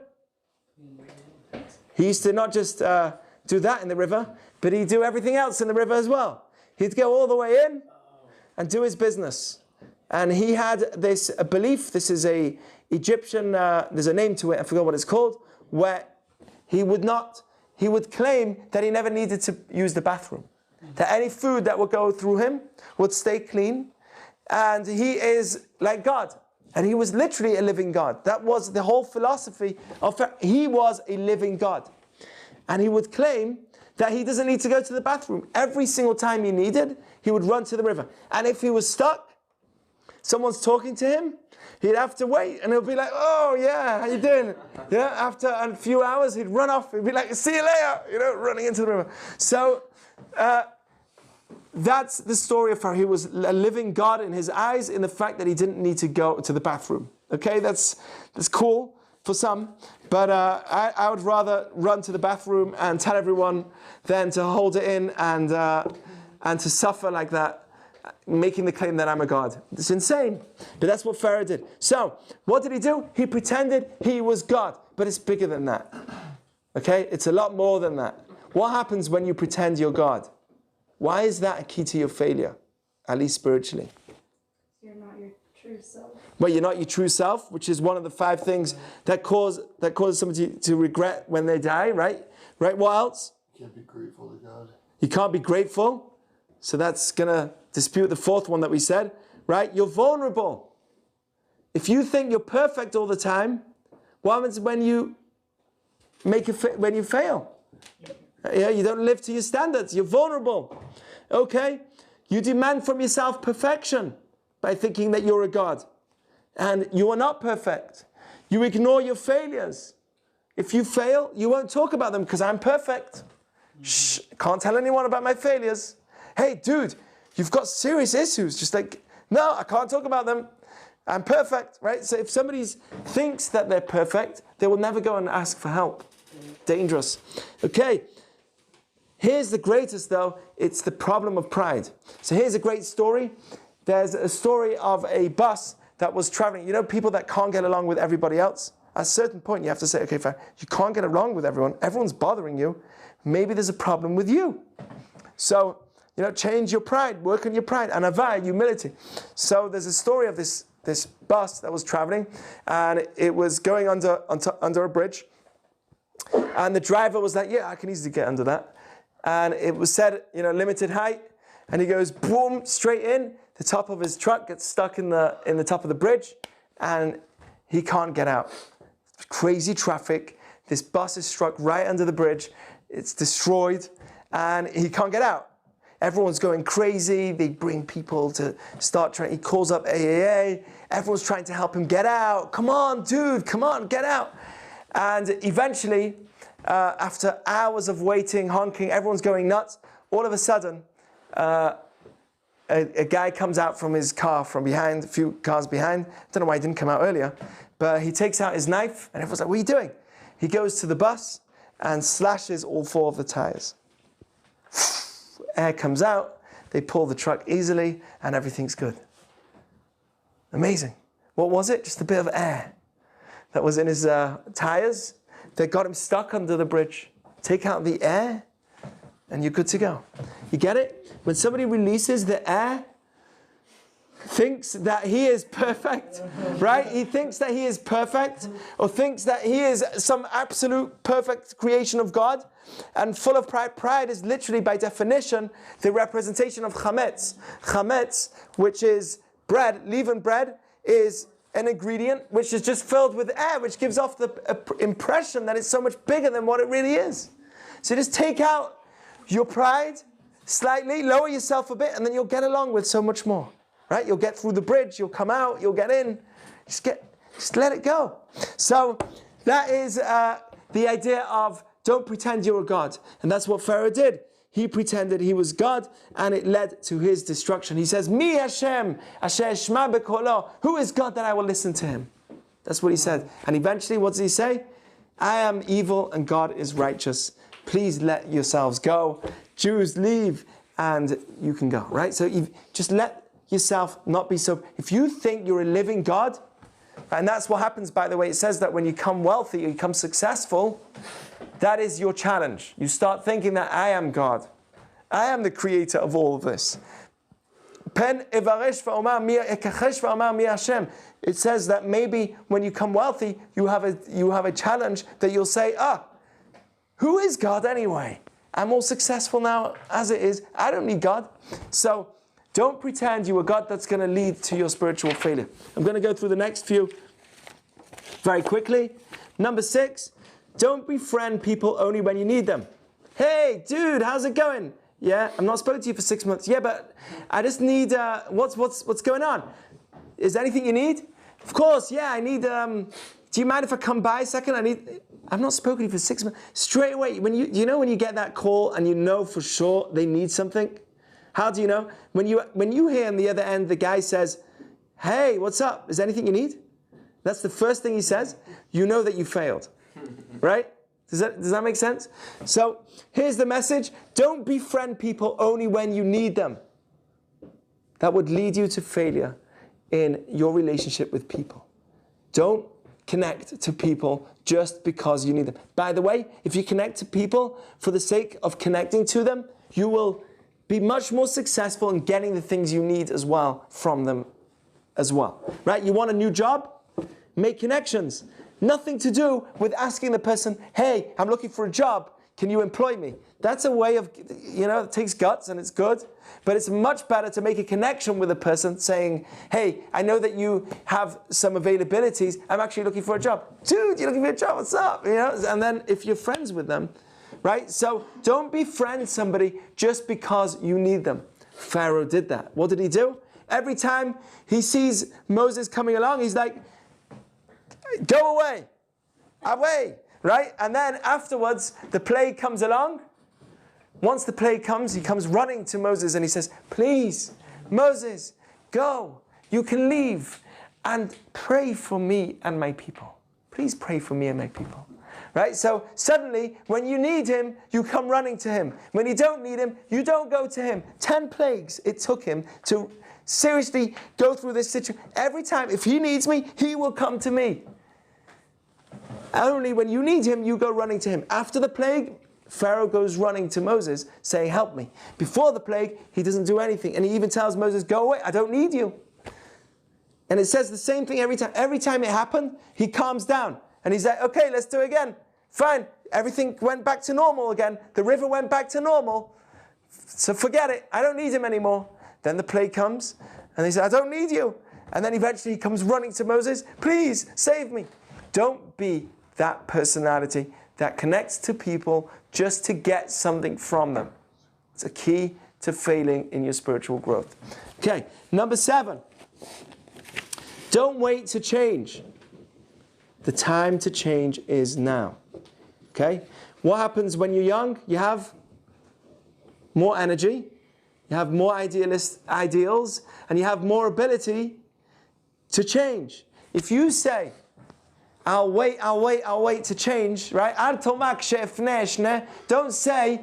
He used to not just do that in the river, but he'd do everything else in the river as well. He'd go all the way in and do his business. And he had this belief, this is a Egyptian, there's a name to it, I forgot what it's called, where he would claim that he never needed to use the bathroom. That any food that would go through him would stay clean. And he is like God. And he was literally a living God. That was the whole philosophy of Pharaoh. He was a living God. And he would claim that he doesn't need to go to the bathroom. Every single time he needed, he would run to the river. And if he was stuck, someone's talking to him, he'd have to wait. And he'll be like, oh yeah, how you doing? Yeah, after a few hours, he'd run off. He'd be like, see you later, running into the river. So that's the story of Pharaoh. He was a living God in his eyes, in the fact that he didn't need to go to the bathroom. Okay, that's cool for some, but I would rather run to the bathroom and tell everyone than to hold it in and to suffer like that, making the claim that I'm a God. It's insane, but that's what Pharaoh did. So, what did he do? He pretended he was God, but it's bigger than that. Okay, it's a lot more than that. What happens when you pretend you're God? Why is that a key to your failure, at least spiritually? You're not your true self. Well, you're not your true self, which is one of the 5 things that causes somebody to regret when they die, right? Right, what else? You can't be grateful to God. You can't be grateful. So that's going to dispute the 4th one that we said, right? You're vulnerable. If you think you're perfect all the time, what happens when you fail? Yeah, you don't live to your standards. You're vulnerable. Okay? You demand from yourself perfection. by thinking that you're a God. And you are not perfect. You ignore your failures. If you fail, you won't talk about them because I'm perfect. Shh, can't tell anyone about my failures. Hey, dude, you've got serious issues. Just like, no, I can't talk about them. I'm perfect, right? So if somebody thinks that they're perfect, they will never go and ask for help. Dangerous. Okay, here's the greatest though. It's the problem of pride. So here's a great story. There's a story of a bus that was traveling. You know, people that can't get along with everybody else? At a certain point, you have to say, okay, fine, you can't get along with everyone. Everyone's bothering you. Maybe there's a problem with you. So, you know, change your pride, work on your pride, and avaya, humility. So there's a story of this bus that was traveling, and it was going under a bridge. And the driver was like, yeah, I can easily get under that. And it was said, you know, limited height. And he goes, boom, straight in. The top of his truck gets stuck in the top of the bridge, and he can't get out. Crazy traffic. This bus is struck right under the bridge. It's destroyed, and he can't get out. Everyone's going crazy. They bring people to start trying. He calls up AAA. Everyone's trying to help him get out. Come on, dude, come on, get out. And eventually, after hours of waiting, honking, everyone's going nuts. All of a sudden, a guy comes out from his car from behind, a few cars behind. I don't know why he didn't come out earlier. But he takes out his knife, and everyone's like, what are you doing? He goes to the bus and slashes all 4 of the tires. Air comes out, they pull the truck easily, and everything's good. Amazing. What was it? Just a bit of air that was in his tires that got him stuck under the bridge. Take out the air, and you're good to go. You get it? When somebody releases the air, thinks that he is perfect, right? He thinks that he is perfect, or thinks that he is some absolute perfect creation of God, and full of pride. Pride is literally, by definition, the representation of chametz. Chametz, which is bread, leavened bread, is an ingredient which is just filled with air, which gives off the impression that it's so much bigger than what it really is. So just take out your pride slightly, lower yourself a bit, and then you'll get along with so much more. Right? You'll get through the bridge, you'll come out, you'll get in. Just let it go. So that is the idea of don't pretend you're a God. And that's what Pharaoh did. He pretended he was God, and it led to his destruction. He says, Mi Hashem, Asher Shma B'Kolo. Who is God that I will listen to him? That's what he said. And eventually, what does he say? I am evil and God is righteous. Please let yourselves go. Jews, leave, and you can go. Right? So you just let yourself not be so. If you think you're a living God, and that's what happens, by the way, it says that when you become wealthy, you become successful, that is your challenge. You start thinking that I am God. I am the creator of all of this. It says that maybe when you become wealthy, you have a challenge that you'll say, who is God anyway? I'm all successful now as it is. I don't need God. So don't pretend you are God. That's going to lead to your spiritual failure. I'm going to go through the next few very quickly. Number 6, don't befriend people only when you need them. Hey, dude, how's it going? Yeah, I'm not spoken to you for 6 months. Yeah, but I just need, what's going on? Is there anything you need? Of course, yeah, I need, do you mind if I come by a second? I've not spoken to you for 6 months. Straight away, when you get that call and you know for sure they need something? How do you know? When you hear on the other end, the guy says, hey, what's up? Is there anything you need? That's the first thing he says. You know that you failed, right? Does that make sense? So here's the message. Don't befriend people only when you need them. That would lead you to failure in your relationship with people. Don't connect to people just because you need them. By the way, if you connect to people for the sake of connecting to them, you will be much more successful in getting the things you need as well from them as well. Right? You want a new job? Make connections. Nothing to do with asking the person, hey, I'm looking for a job. Can you employ me? That's a way of, it takes guts and it's good. But it's much better to make a connection with a person saying, hey, I know that you have some availabilities. I'm actually looking for a job. Dude, you're looking for a job. What's up? And then if you're friends with them, right? So don't befriend somebody just because you need them. Pharaoh did that. What did he do? Every time he sees Moses coming along, he's like, go away, right? And then afterwards, the plague comes along. Once the plague comes, he comes running to Moses and he says, please, Moses, go. You can leave and pray for me and my people. Please pray for me and my people. Right? So suddenly, when you need him, you come running to him. When you don't need him, you don't go to him. 10 plagues it took him to seriously go through this situation. Every time, if he needs me, he will come to me. Only when you need him, you go running to him. After the plague, Pharaoh goes running to Moses, saying, help me. Before the plague, he doesn't do anything. And he even tells Moses, go away, I don't need you. And it says the same thing every time. Every time it happened, he calms down. And he's like, okay, let's do it again. Fine, everything went back to normal again. The river went back to normal. So forget it, I don't need him anymore. Then the plague comes, and he says, I don't need you. And then eventually he comes running to Moses, please, save me. Don't be that personality that connects to people just to get something from them. It's a key to failing in your spiritual growth. Okay, number 7. Don't wait to change. The time to change is now. Okay? What happens when you're young? You have more energy, you have more ideals, and you have more ability to change. If you say, I'll wait to change, right? Don't say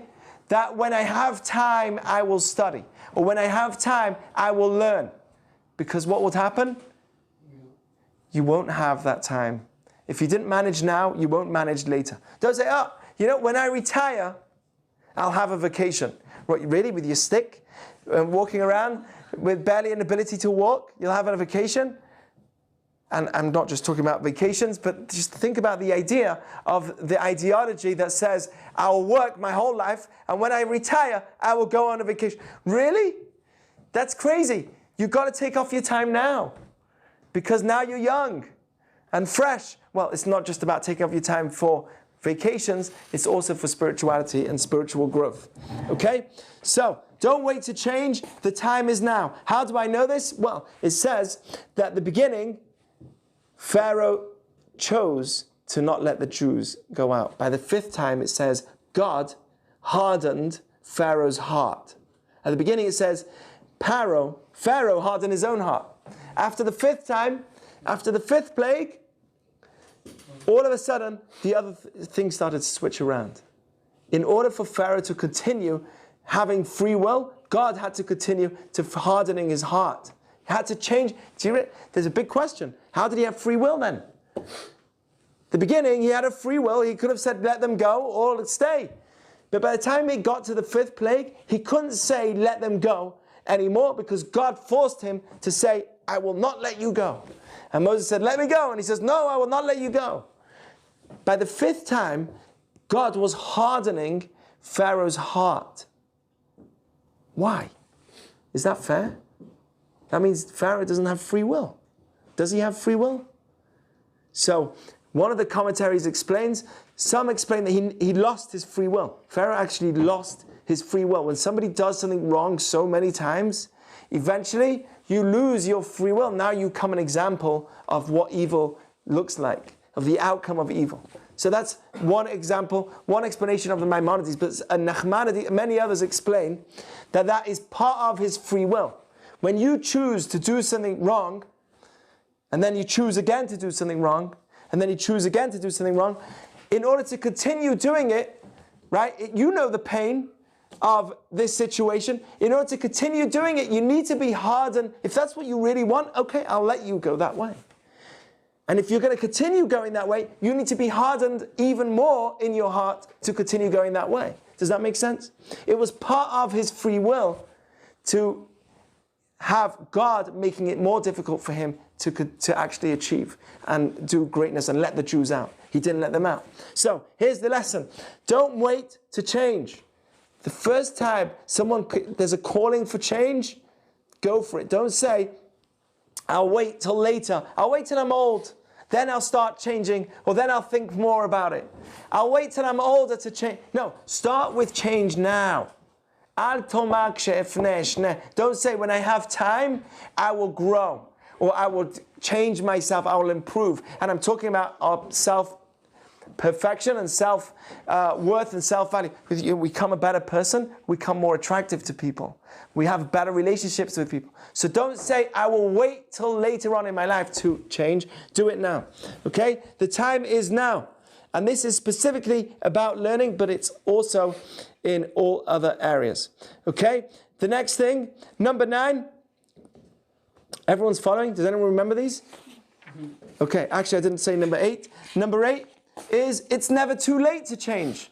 that when I have time, I will study. Or when I have time, I will learn. Because what would happen? You won't have that time. If you didn't manage now, you won't manage later. Don't say, oh, when I retire, I'll have a vacation. What, really, with your stick, walking around with barely an ability to walk, you'll have a vacation? And I'm not just talking about vacations, but just think about the idea of the ideology that says, I will work my whole life, and when I retire, I will go on a vacation. Really? That's crazy. You've got to take off your time now, because now you're young and fresh. Well, it's not just about taking off your time for vacations, it's also for spirituality and spiritual growth. Okay? So, don't wait to change, the time is now. How do I know this? Well, it says that at the beginning, Pharaoh chose to not let the Jews go out. By the 5th time, it says, God hardened Pharaoh's heart. At the beginning, it says, Pharaoh hardened his own heart. After the 5th time, after the 5th plague, all of a sudden, the other things started to switch around. In order for Pharaoh to continue having free will, God had to continue to hardening his heart. He had to change. There's a big question. How did he have free will then? The beginning, he had a free will. He could have said, let them go or stay. But by the time he got to the 5th plague, he couldn't say, let them go anymore, because God forced him to say, I will not let you go. And Moses said, let me go. And he says, no, I will not let you go. By the 5th time, God was hardening Pharaoh's heart. Why? Is that fair? That means Pharaoh doesn't have free will. Does he have free will? So, one of the commentaries explains, some explain that he lost his free will. Pharaoh actually lost his free will. When somebody does something wrong so many times, eventually you lose your free will. Now you become an example of what evil looks like, of the outcome of evil. So that's one example, one explanation of the Maimonides. But Nachmanides, many others explain that that is part of his free will. When you choose to do something wrong, and then you choose again to do something wrong, and then you choose again to do something wrong, in order to continue doing it, right, you know the pain of this situation. In order to continue doing it, you need to be hardened. If that's what you really want, okay, I'll let you go that way. And if you're going to continue going that way, you need to be hardened even more in your heart to continue going that way. Does that make sense? It was part of his free will to have God making it more difficult for him to actually achieve and do greatness and let the Jews out. He didn't let them out. So here's the lesson. Don't wait to change. The first time there's a calling for change, go for it. Don't say, I'll wait till later. I'll wait till I'm old. Then I'll start changing, or then I'll think more about it. I'll wait till I'm older to change. No, start with change now. Al tomar she'efneh shneh. Don't say, when I have time, I will grow, or I will change myself, I will improve. And I'm talking about our self-perfection and self-worth and self-value. You become a better person, we become more attractive to people. We have better relationships with people. So don't say, I will wait till later on in my life to change. Do it now. Okay? The time is now. And this is specifically about learning, but it's also in all other areas. Okay? The next thing, number 9. Everyone's following? Does anyone remember these? Okay, actually I didn't say number 8. Number 8 is, it's never too late to change.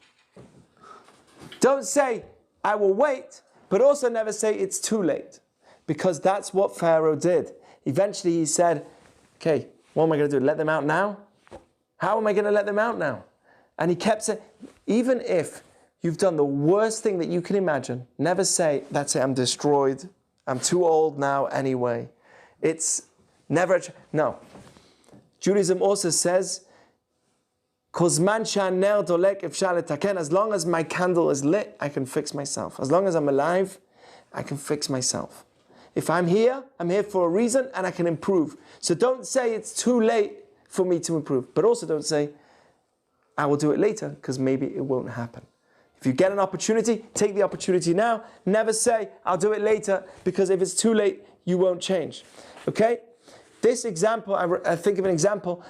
Don't say, I will wait, but also never say it's too late. Because that's what Pharaoh did. Eventually he said, okay, what am I going to do? Let them out now? How am I going to let them out now? And he kept saying, even if you've done the worst thing that you can imagine, never say, that's it, I'm destroyed. I'm too old now anyway. It's never, no. Judaism also says, as long as my candle is lit, I can fix myself. As long as I'm alive, I can fix myself. If I'm here for a reason and I can improve. So don't say it's too late for me to improve. But also don't say, I will do it later, because maybe it won't happen. If you get an opportunity, take the opportunity now. Never say, I'll do it later, because if it's too late, you won't change. Okay? This example, I think of an example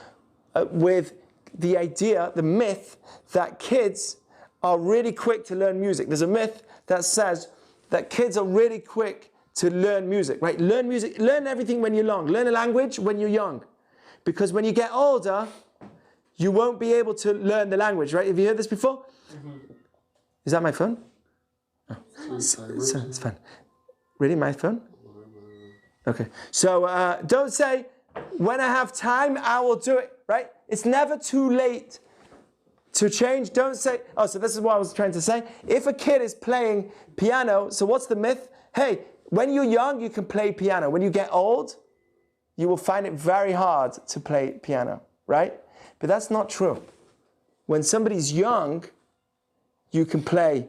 with the idea, the myth, that kids are really quick to learn music. There's a myth that says that kids are really quick to learn music, right? Learn music, learn everything when you're young. Learn a language when you're young. Because when you get older, you won't be able to learn the language, right? Have you heard this before? Mm-hmm. Is that my phone? Oh. It's fine. Really, my phone? Okay. So don't say, when I have time, I will do it, right? It's never too late to change. Don't say, oh, so this is what I was trying to say. If a kid is playing piano, so what's the myth? Hey, when you're young, you can play piano. When you get old, you will find it very hard to play piano, right? But that's not true. When somebody's young, you can play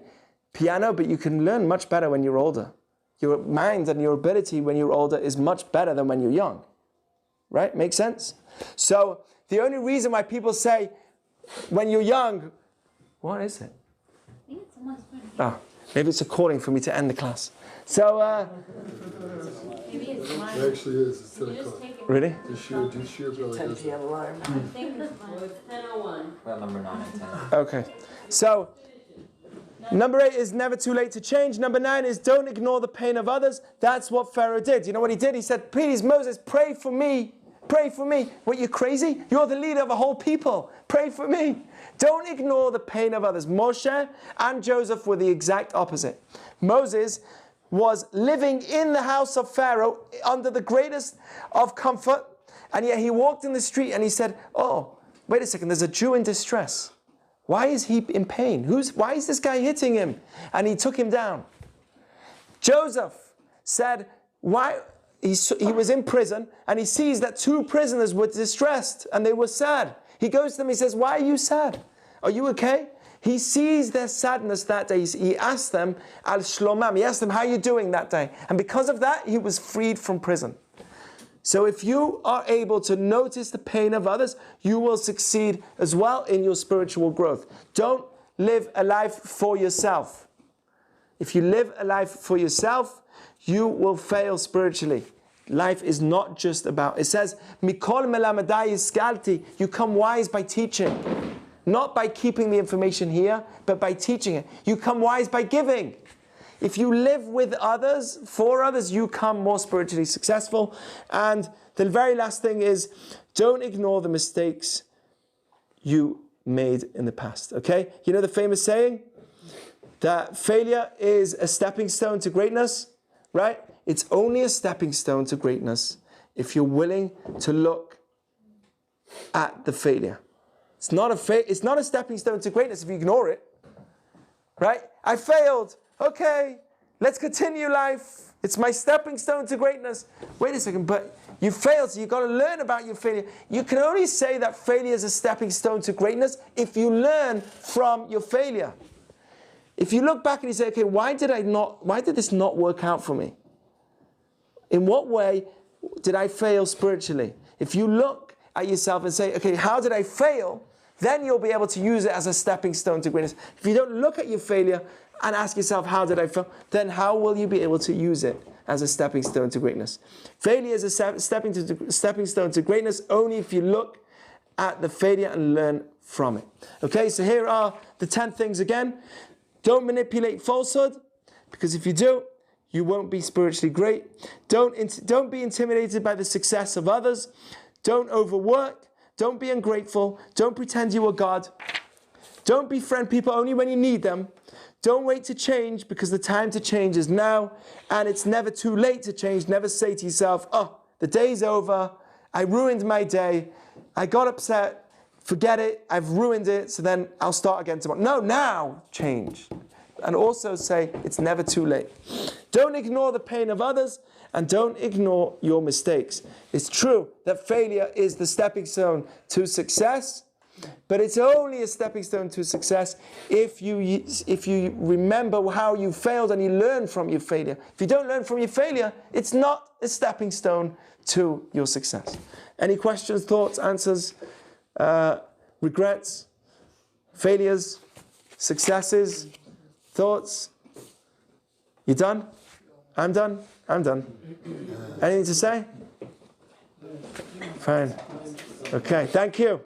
piano, but you can learn much better when you're older. Your mind and your ability when you're older is much better than when you're young. Right? Make sense? So the only reason why people say when you're young, what is it? I think it's someone's phone. Oh, maybe it's a calling for me to end the class. So, Maybe it's It mine. actually is. It's 10 You just o'clock. take it. really? This year probably 10 doesn't. p.m. alarm. I think it's mine. 10:01. Well, number 9 and 10. Okay. So, number 8 is never too late to change. Number 9 is don't ignore the pain of others. That's what Pharaoh did. You know what he did? He said, please, Moses, pray for me. Pray for me. What, you're crazy? You're the leader of a whole people. Pray for me. Don't ignore the pain of others. Moshe and Joseph were the exact opposite. Moses was living in the house of Pharaoh under the greatest of comfort, and yet he walked in the street and he said, oh, wait a second, there's a Jew in distress. Why is he in pain? Why is this guy hitting him? And he took him down. Joseph said, why? He was in prison and he sees that 2 prisoners were distressed and they were sad. He goes to them, he says, why are you sad? Are you okay? He sees their sadness that day. He asked them, al shlomam. He asked them, how are you doing that day? And because of that, he was freed from prison. So if you are able to notice the pain of others, you will succeed as well in your spiritual growth. Don't live a life for yourself. If you live a life for yourself, you will fail spiritually. Life is not just about, it says, Mikol melamadai iskalti, you come wise by teaching. Not by keeping the information here, but by teaching it. You come wise by giving. If you live with others, for others, you come more spiritually successful. And the very last thing is, don't ignore the mistakes you made in the past. Okay? You know the famous saying? That failure is a stepping stone to greatness, right? It's only a stepping stone to greatness if you're willing to look at the failure. It's not a stepping stone to greatness if you ignore it, right? I failed. Okay, let's continue life. It's my stepping stone to greatness. Wait a second, but you failed, so you've got to learn about your failure. You can only say that failure is a stepping stone to greatness if you learn from your failure. If you look back and you say, okay, why did this not work out for me? In what way did I fail spiritually? If you look at yourself and say, okay, how did I fail? Then you'll be able to use it as a stepping stone to greatness. If you don't look at your failure and ask yourself, how did I fail? Then how will you be able to use it as a stepping stone to greatness? Failure is a stepping stone to greatness only if you look at the failure and learn from it. Okay, so here are the 10 things again. Don't manipulate falsehood, because if you do, you won't be spiritually great. Don't be intimidated by the success of others. Don't overwork. Don't be ungrateful. Don't pretend you are God. Don't befriend people only when you need them. Don't wait to change, because the time to change is now, and it's never too late to change. Never say to yourself, oh, the day's over. I ruined my day. I got upset. Forget it. I've ruined it. So then I'll start again tomorrow. No, now change. And also say it's never too late. Don't ignore the pain of others, and don't ignore your mistakes. It's true that failure is the stepping stone to success, but it's only a stepping stone to success if you remember how you failed and you learn from your failure. If you don't learn from your failure, it's not a stepping stone to your success. Any questions, thoughts, answers, regrets, failures, successes, thoughts? You done? I'm done? I'm done. Anything to say? Fine. Okay, thank you.